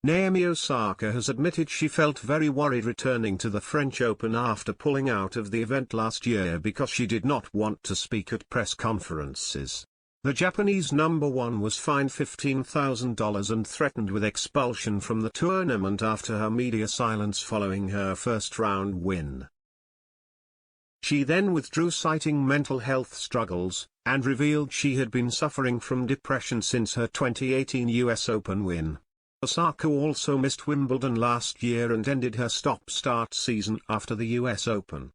Naomi Osaka has admitted she felt very worried returning to the French Open after pulling out of the event last year because she did not want to speak at press conferences. The Japanese number one was fined $15,000 and threatened with expulsion from the tournament after her media silence following her first-round win. She then withdrew citing mental health struggles, and revealed she had been suffering from depression since her 2018 US Open win. Osaka also missed Wimbledon last year and ended her stop-start season after the US Open.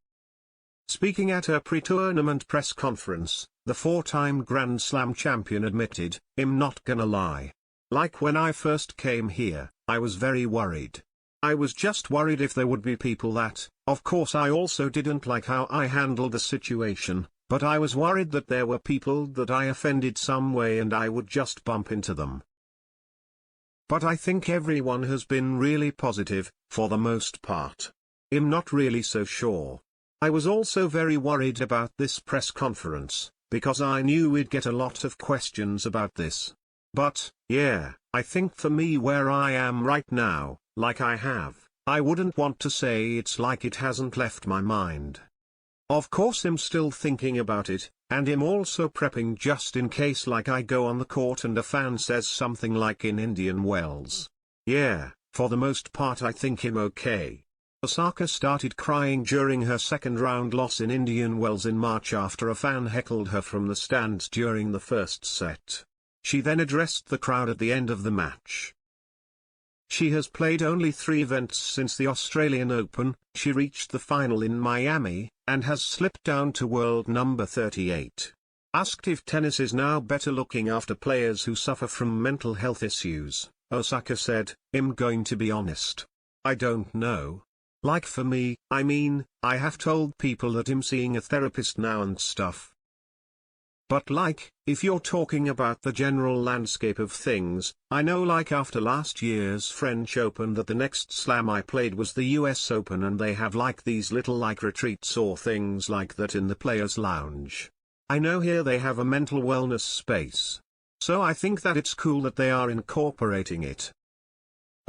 Speaking at her pre-tournament press conference, the four-time Grand Slam champion admitted, "I'm not gonna lie. Like when I first came here, I was very worried. I was just worried if there would be people that, of course I also didn't like how I handled the situation, but I was worried that there were people that I offended some way and I would just bump into them. But I think everyone has been really positive, for the most part. I'm not really so sure. I was also very worried about this press conference, because I knew we'd get a lot of questions about this. But, yeah, I think for me where I am right now, like I wouldn't want to say it's like it hasn't left my mind. Of course I'm still thinking about it, and I'm also prepping just in case like I go on the court and a fan says something like in Indian Wells. Yeah, for the most part I think I'm okay." Osaka started crying during her second-round loss in Indian Wells in March after a fan heckled her from the stands during the first set. She then addressed the crowd at the end of the match. She has played only 3 events since the Australian Open. She reached the final in Miami, and has slipped down to world number 38. Asked if tennis is now better looking after players who suffer from mental health issues, Osaka said, "I'm going to be honest. I don't know. Like for me, I mean, I have told people that I'm seeing a therapist now and stuff. But like, if you're talking about the general landscape of things, I know like after last year's French Open that the next slam I played was the US Open and they have like these little like retreats or things like that in the players' lounge. I know here they have a mental wellness space. So I think that it's cool that they are incorporating it."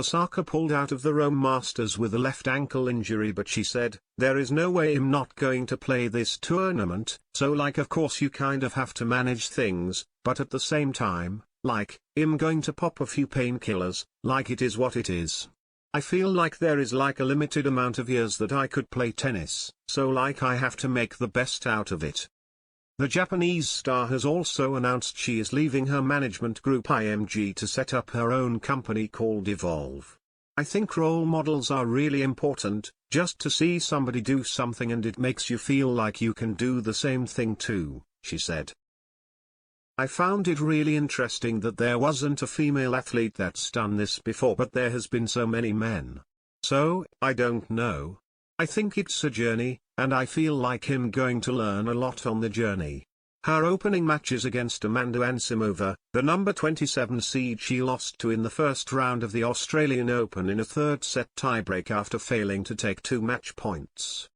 Osaka pulled out of the Rome Masters with a left ankle injury, but she said, "There is no way I'm not going to play this tournament, so like of course you kind of have to manage things, but at the same time, like, I'm going to pop a few painkillers, like it is what it is. I feel like there is like a limited amount of years that I could play tennis, so like I have to make the best out of it." The Japanese star has also announced she is leaving her management group IMG to set up her own company called Evolve. "I think role models are really important, just to see somebody do something and it makes you feel like you can do the same thing too," she said. "I found it really interesting that there wasn't a female athlete that's done this before, but there has been so many men. So, I don't know. I think it's a journey, and I feel like I'm going to learn a lot on the journey." Her opening match is against Amanda Anisimova, the number 27 seed she lost to in the first round of the Australian Open in a third-set tiebreak after failing to take 2 match points.